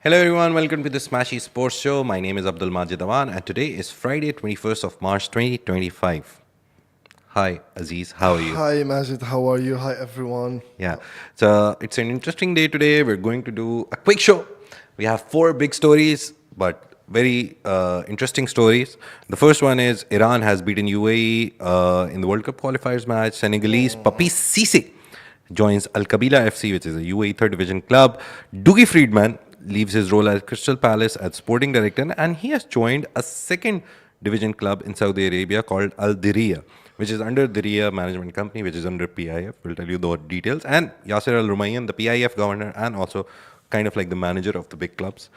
Hello everyone, welcome to the Smashi Sports Show. My name is Abdul Majid Awan and today is Friday 21st of March 2025. Hi Aziz, how are you? Hi Majid, how are you? Hi everyone. Yeah, so it's an interesting day today. We're going to do a quick show. We have four big stories, but very interesting stories. The first one is Iran has beaten UAE in the World Cup Qualifiers match. Senegalese Papiss Cisse joins Qabila FC, which is a UAE third division club. Dougie Freedman leaves his role at Crystal Palace as sporting director, and he has joined a second division club in Saudi Arabia called Al-Diriyah, which is under Diriyah Management Company, which is under PIF. We'll tell you the details. And Yasir Al Rumayyan, the PIF governor, and also kind of like the manager of the big clubs.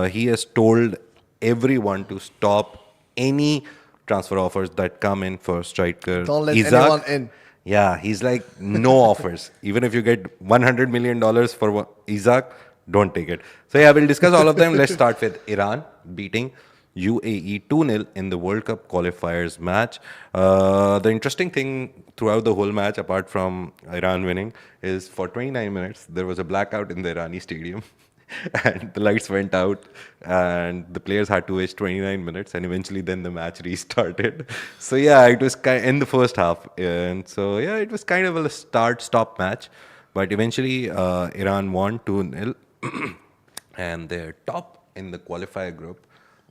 He has told everyone to stop any transfer offers that come in for striker Don't let Isak. anyone in. Yeah, he's like, no offers. Even if you get $100 million for Isak, don't take it. So yeah, we'll discuss all of them. Let's start with Iran beating UAE 2-0 in the World Cup Qualifiers match. The interesting thing throughout the whole match, apart from Iran winning, is for 29 minutes, there was a blackout in the Irani stadium. And the lights went out and the players had to wait 29 minutes and eventually then the match restarted. So yeah, it was in the first half. And so yeah, it was kind of a start-stop match. But eventually Iran won 2-0 and they're top in the qualifier group.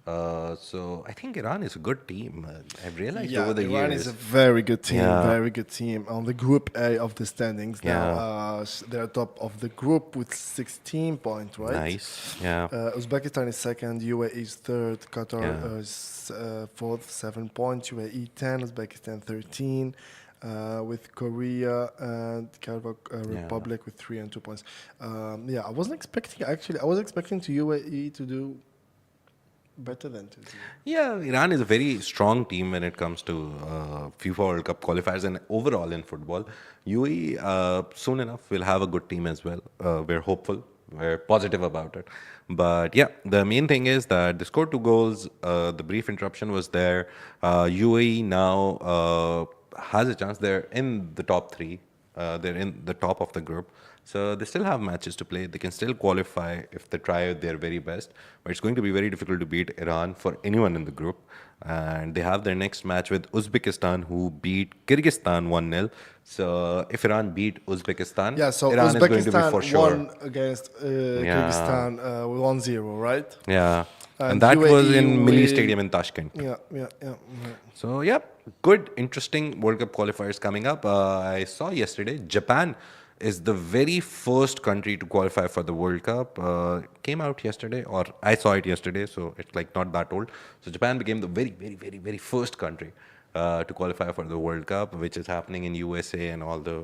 So I think Iran is a good team. I've realized over the Iran years. is a very good team, Yeah. very good team. On the Group A of the standings now, they're top of the group with 16 points, right? Nice. Yeah. Uzbekistan is second, UAE is third, Qatar is fourth, 7 points, UAE 10, Uzbekistan 13. With Korea and Kyrgyz Republic with 3 and 2 points. I wasn't expecting, actually, I was expecting to UAE to do better than Turkey. Yeah, Iran is a very strong team when it comes to FIFA World Cup qualifiers and overall in football. UAE soon enough will have a good team as well. We're hopeful. We're positive about it. But yeah, the main thing is that they scored 2 goals. The brief interruption was there. UAE now has a chance. They're in the top 3. They're in the top of the group. So they still have matches to play. They can still qualify if they try their very best. But it's going to be very difficult to beat Iran for anyone in the group. And they have their next match with Uzbekistan, who beat Kyrgyzstan 1-0. So if Iran beat Uzbekistan, Iran is going to be for sure. Won against Kyrgyzstan 1-0, right? Yeah. And And that was UAE in Milli will- Stadium in Tashkent. Yeah. So, yeah, good, interesting World Cup qualifiers coming up. I saw yesterday Japan is the very first country to qualify for the World Cup. Came out yesterday, or I saw it yesterday, so it's like not that old. So Japan became the very first country to qualify for the World Cup, which is happening in USA and all the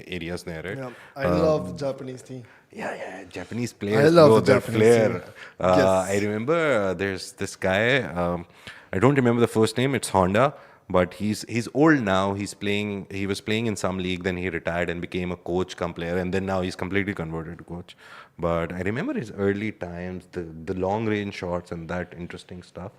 areas near it. Yeah. I love the Japanese team. Yeah, Japanese players, love bro, the their Japanese flair. team. Yes. I remember there's this guy. I don't remember the first name. It's Honda, but he's old now. He was playing in some league, then he retired and became a coach, come player, and then now he's completely converted to coach. But I remember his early times, the long range shots and that interesting stuff.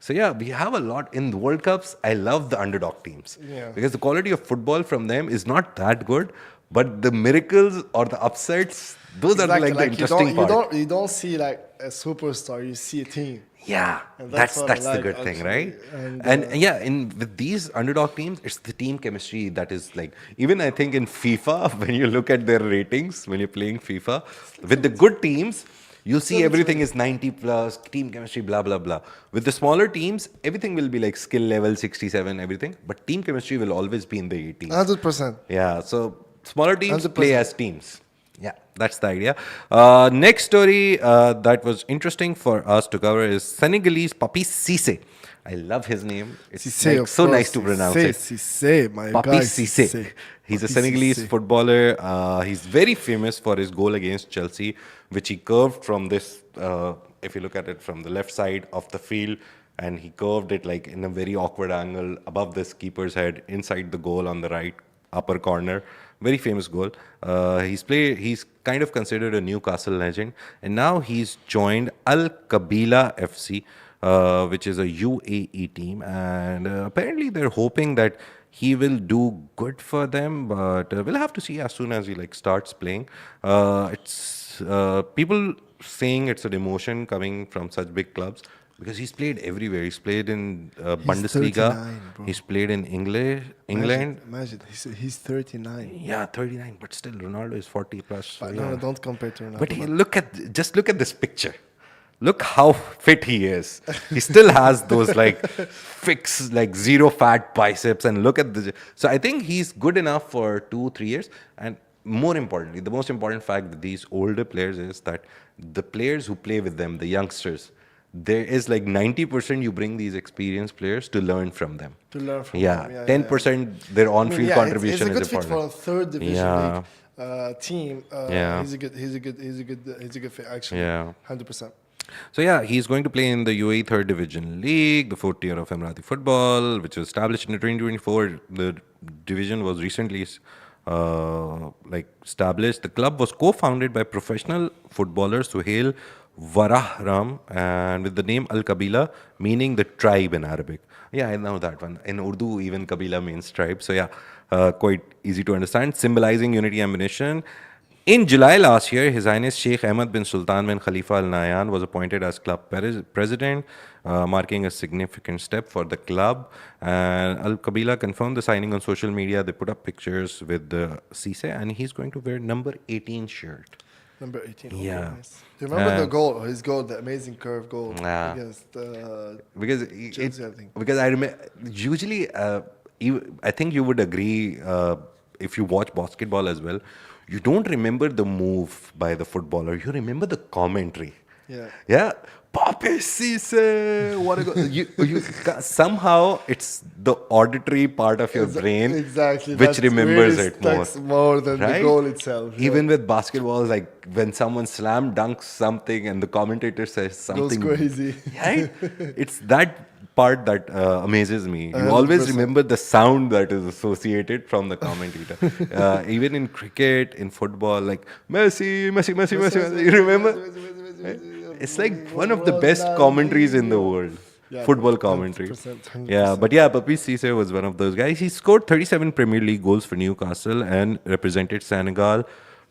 So yeah, we have a lot in the World Cups. I love the underdog teams because the quality of football from them is not that good, but the miracles or the upsets, those are like the interesting part. You don't see like a superstar, you see a team. Yeah, And that's what I the like, good thing, actually. right? And, Yeah, with these underdog teams, it's the team chemistry that is like, even I think in FIFA, when you look at their ratings, when you're playing FIFA, with the good teams, you'll see everything is 90 plus, team chemistry, blah, blah, blah. With the smaller teams, everything will be like skill level 67, everything, but team chemistry will always be in the 80s. 100%. Yeah, so smaller teams 100%. play as teams. Yeah, that's the idea. Next story that was interesting for us to cover is Senegalese Papiss Cisse. I love his name. It's Cisse, like of so course. nice to pronounce it. Cisse, my guy. Papiss Cisse. He's a Papiss Senegalese Cisse. footballer. He's very famous for his goal against Chelsea, which he curved from this, if you look at it from the left side of the field, and he curved it like in a very awkward angle above this keeper's head, inside the goal on the right upper corner. Very famous goal. He's kind of considered a Newcastle legend, and now he's joined Qabila FC, which is a UAE team, and apparently they're hoping that he will do good for them, but we'll have to see as soon as he like starts playing. It's people saying it's an emotion coming from such big clubs because he's played everywhere. He's played in Bundesliga. 39, bro. He's played in England. Imagine he's 39. Yeah, 39, but still Ronaldo is 40 plus. So But yeah. no, don't compare to Ronaldo. But look at this picture. Look how fit he is. He still has those like fixed, like zero fat biceps. And look at the. So I think he's good enough for 2-3 years. And more importantly, the most important fact that these older players is that the players who play with them, the youngsters, there is like 90% you bring these experienced players to learn from them. To learn from Yeah, them. 10% their on-field contribution it's a good is fit for a important. third division Yeah. league team. Yeah. He's a good fit actually. Yeah. 100%. So yeah, he's going to play in the UAE Third Division League, the fourth tier of Emirati football, which was established in 2024. The division was recently established. The club was co-founded by professional footballer Suhail Warahram and with the name Qabila, meaning the tribe in Arabic. Yeah, I know that one. In Urdu, even Qabila means tribe. So yeah, quite easy to understand. Symbolizing unity and ammunition. In July last year, His Highness Sheikh Ahmed bin Sultan bin Khalifa Al Nahyan was appointed as club president, marking a significant step for the club. And Al Qabila confirmed the signing on social media. They put up pictures with the Cisse, and he's going to wear number 18 shirt. Number 18. Okay, Yeah. nice. Do you remember the goal? His goal, the amazing curve goal Yeah. against Because Chelsea, I think. because I remember usually I think you would agree if you watch basketball as well, you don't remember the move by the footballer, you remember the commentary. Yeah. Papiss, Cisse, what a goal. You somehow it's the auditory part of your brain Exactly. which That remembers really it more. sticks more than the Right? goal itself. Yeah. Even with basketball, like when someone slam dunks something and the commentator says something crazy. right? It's that part that amazes me. You always 100%. remember the sound that is associated from the commentator. Even in cricket, in football, like Messi, Messi, Messi, Messi, Messi. You remember? Right? It's like one of the best commentaries in the world. Yeah, Football commentary. 100%. Yeah, but yeah, Papiss Cisse was one of those guys. He scored 37 Premier League goals for Newcastle and represented Senegal,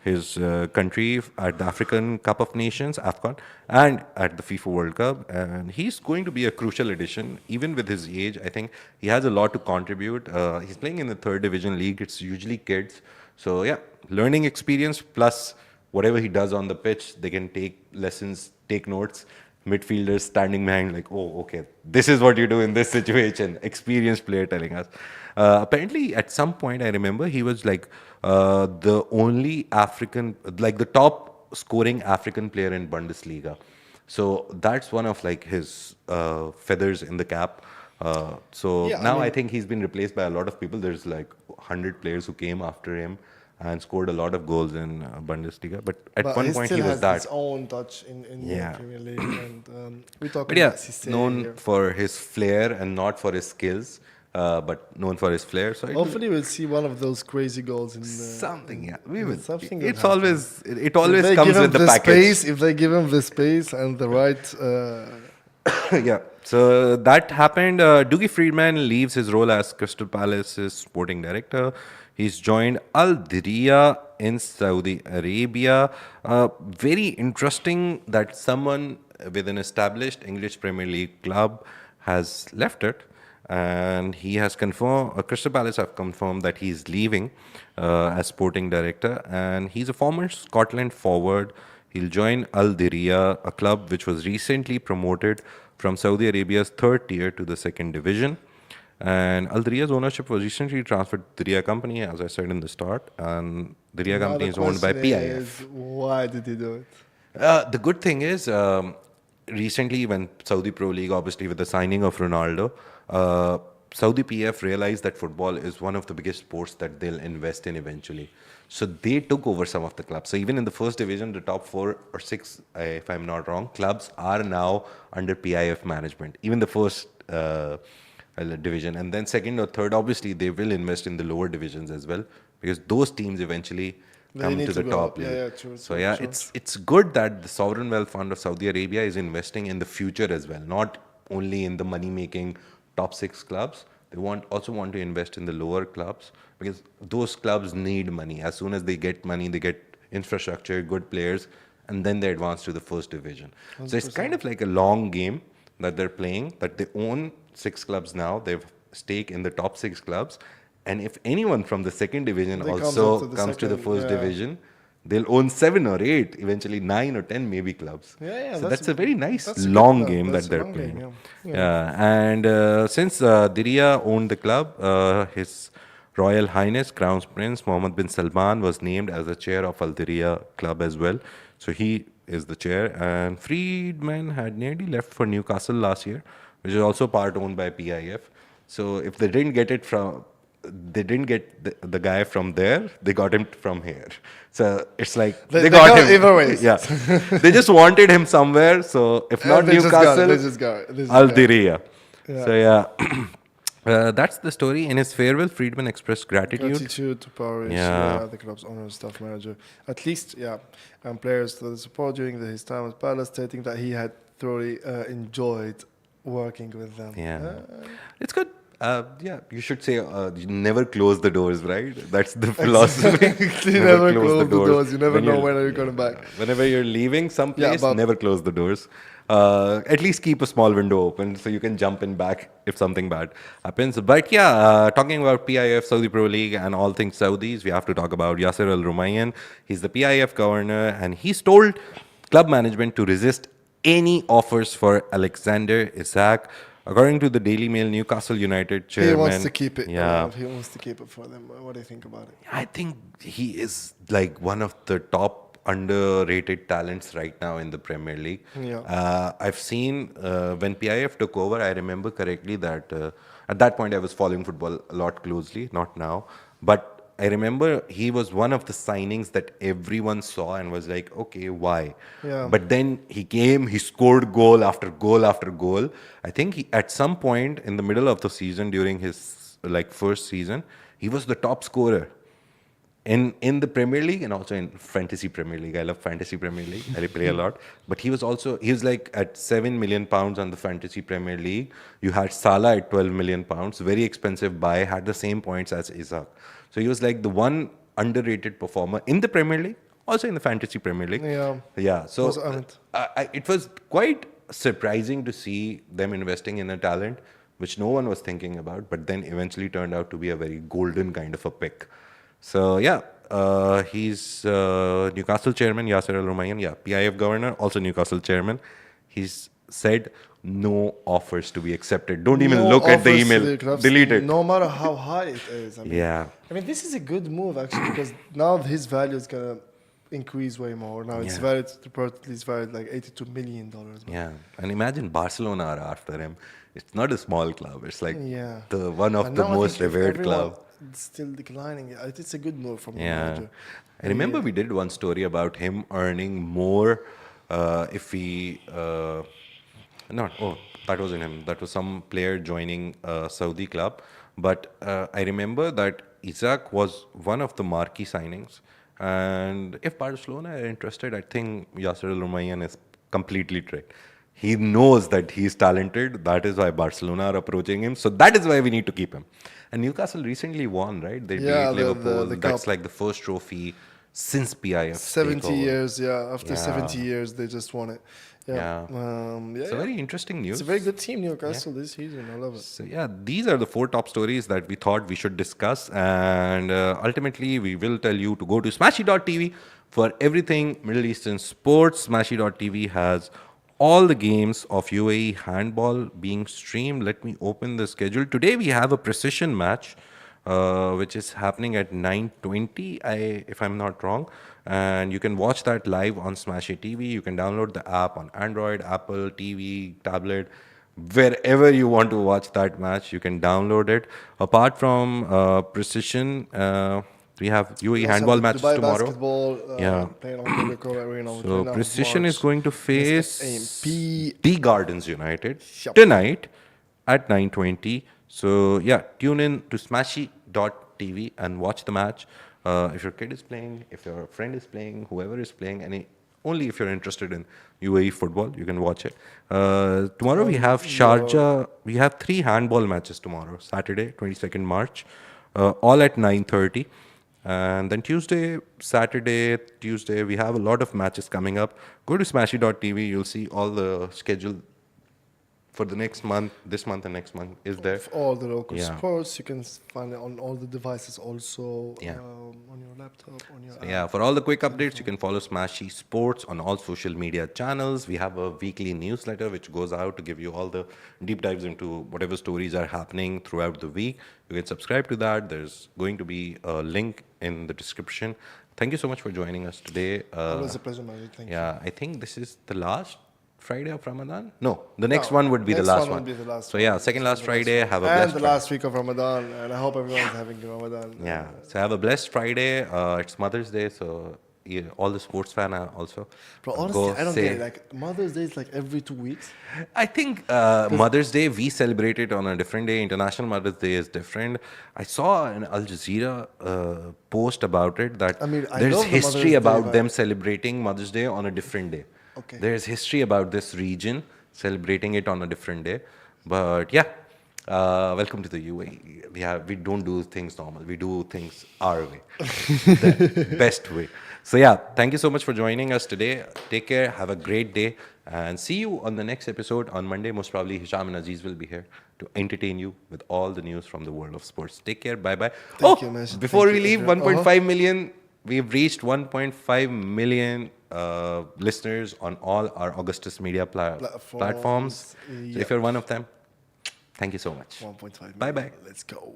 his country, at the African Cup of Nations, AFCON, and at the FIFA World Cup. And he's going to be a crucial addition, even with his age. I think he has a lot to contribute. He's playing in the third division league. It's usually kids. So yeah, learning experience plus whatever he does on the pitch, they can take lessons, take notes. Midfielders standing behind, like, oh, okay, this is what you do in this situation. Experienced player telling us. Apparently, at some point, I remember he was like the only African, like the top scoring African player in Bundesliga. So that's one of like his feathers in the cap. So Yeah, I now I mean- think he's been replaced by a lot of people. There's like 100 players who came after him and scored a lot of goals in Bundesliga. But at But one point still he was has that. his own touch in Yeah. the Premier League. And we talk But yeah, about Cisse known here. for his flair and not for his skills, but known for his flair. So Hopefully, we'll see one of those crazy goals in something, yeah, we will. Something will It's happen. always, it If always they comes give him with the package. space, if they give him the space and the right. Yeah. So that happened. Dougie Freedman leaves his role as Crystal Palace's sporting director. He's joined Al-Diriyah in Saudi Arabia. Very interesting that someone with an established English Premier League club has left it. And he has confirmed, Crystal Palace have confirmed that he's leaving as sporting director. And he's a former Scotland forward. He'll join Al-Diriyah, a club which was recently promoted from Saudi Arabia's third tier to the second division. And Al-Diriyah's ownership was recently transferred to the Diriyah company, as I said in the start. And the Diriyah Now company the is owned by question PIF. is, why did he do it? The good thing is, recently when Saudi Pro League, obviously with the signing of Ronaldo, Saudi PF realized that football is one of the biggest sports that they'll invest in eventually. So they took over some of the clubs. So even in the first division, the top 4 or 6, if I'm not wrong, clubs are now under PIF management. Even the first division. And then second or third, obviously, they will invest in the lower divisions as well, because those teams eventually They come need to to the go top up. Yeah, league. yeah, true, So true, yeah, true. it's good that the sovereign wealth fund of Saudi Arabia is investing in the future as well, not only in the money making top 6 clubs. They also want to invest in the lower clubs, because those clubs need money. As soon as they get money, they get infrastructure, good players, and then they advance to the first division. 100%. So it's kind of like a long game that they're playing, that they own 6 clubs now. They've stake in the top 6 clubs. And if anyone from the second division also comes to the first division, they'll own 7 or 8, eventually 9 or 10 maybe clubs. So that's a very nice long game that they're playing. And since Al-Diriyah owned the club, His Royal Highness Crown Prince Mohammed bin Salman was named as the chair of Al-Diriyah club as well. So he is the chair. And Freedman had nearly left for Newcastle last year, which is also part owned by PIF. So if they didn't get the guy from there, they got him from here. So it's like they got him either ways. Yeah, they just wanted him somewhere. So if not Newcastle, Al-Diriyah. So yeah, that's the story. In his farewell, Freedman expressed gratitude to Paris, the club's owner, staff manager, at least, and players for the support during his time at Palace, stating that he had thoroughly enjoyed working with them. It's good. You should say you never close the doors, right? That's the philosophy. You never close the doors. You never know when you're coming back. Whenever you're leaving some place, never close the doors. At least keep a small window open so you can jump in back if something bad happens. But talking about PIF, Saudi Pro League and all things Saudis, we have to talk about Yasir Al Rumayyan. He's the PIF governor, and he's told club management to resist any offers for Alexander Isak. According to the Daily Mail, Newcastle United chairman... He wants to keep it. He wants to keep it for them. What do you think about it? I think he is like one of the top underrated talents right now in the Premier League. I've seen when PIF took over, I remember correctly that at that point I was following football a lot closely, not now. But I remember he was one of the signings that everyone saw and was like, okay, why? But then he came, he scored goal after goal after goal. I think at some point in the middle of the season, during his first season, he was the top scorer in the Premier League and also in Fantasy Premier League. I love Fantasy Premier League. I play a lot. But he was like at £7 million on the Fantasy Premier League. You had Salah at £12 million, very expensive buy, had the same points as Isak. So he was like the one underrated performer in the Premier League, also in the Fantasy Premier League. So it was quite surprising to see them investing in a talent which no one was thinking about, but then eventually turned out to be a very golden kind of a pick. So he's Newcastle chairman, Yasir Al Rumayyan, PIF governor, also Newcastle chairman. He's said no offers to be accepted. Don't even look at the email. Delete it. No matter how high it is. I mean, this is a good move actually, because now his value is gonna increase way more. Now it's valued like $82 million. And imagine Barcelona are after him. It's not a small club. It's like the one of the most revered club. Still declining. It's a good move from the manager. I remember we did one story about him earning more if he. That wasn't him. That was some player joining a Saudi club. But I remember that Isak was one of the marquee signings. And if Barcelona are interested, I think Yasir Al Rumayyan is completely tricked. He knows that he's talented. That is why Barcelona are approaching him. So that is why we need to keep him. And Newcastle recently won, right? They beat Liverpool. That's like the first trophy since PIF. 70 years, After 70 years, they just won it. It's a very interesting news. It's a very good team, Newcastle, this season. I love it. So these are the 4 top stories that we thought we should discuss. And ultimately, we will tell you to go to Smashi.tv for everything Middle Eastern sports. Smashi.tv has all the games of UAE handball being streamed. Let me open the schedule. Today, we have a precision match, which is happening at 9:20, if I'm not wrong. And you can watch that live on Smashi TV. You can download the app on Android, Apple TV, tablet. Wherever you want to watch that match, you can download it. Apart from Precision, we have UAE handball matches Dubai tomorrow. Basketball, playing on the arena. So Precision is going to face Tea Gardens United tonight at 9:20. So tune in to Smashi.tv and watch the match. If your kid is playing, if your friend is playing, whoever is playing, only if you're interested in UAE football, you can watch it. Tomorrow we have Sharjah. We have 3 handball matches tomorrow, Saturday, 22nd March, all at 9:30. And then Saturday, Tuesday, we have a lot of matches coming up. Go to smashy.tv. You'll see all the schedule for the next month, this month and next month is there. Of all the local Yeah. sports, you can find it on all the devices also, Yeah. on your laptop, on your So yeah, for all the quick updates, you can follow Smashi Sports on all social media channels. We have a weekly newsletter which goes out to give you all the deep dives into whatever stories are happening throughout the week. You can subscribe to that. There's going to be a link in the description. Thank you so much for joining us today. Always a pleasure, Majid. Thank you. Yeah, I think this is the last Friday of Ramadan. No, the next one would be the next last one one. will be the last So one. yeah, second last The Friday. last Have a one. blessed And the Friday. last week of Ramadan, and I hope everyone's having Ramadan. Yeah. So have a blessed Friday. It's Mother's Day, so yeah, all the sports fan are also. Bro, honestly, go I don't say- get it. Like Mother's Day is like every 2 weeks. I think Mother's Day we celebrate it on a different day. International Mother's Day is different. I saw an Al Jazeera post about it that I mean, I there's love the history Mother's Day about vibe. them celebrating Mother's Day on a different day. Okay. There's history about this region celebrating it on a different day. But yeah, welcome to the UAE. We don't do things normal. We do things our way, the best way. So yeah, thank you so much for joining us today. Take care. Have a great day, and see you on the next episode on Monday. Most probably, Hisham and Aziz will be here to entertain you with all the news from the world of sports. Take care. Bye bye. Thank you, Mash. Before Thank we you, leave, everyone. 1.5 million. We've reached 1.5 million listeners on all our Augustus Media platforms. So Yeah. if you're one of them, thank you so much. 1.5 Bye-bye. Let's go.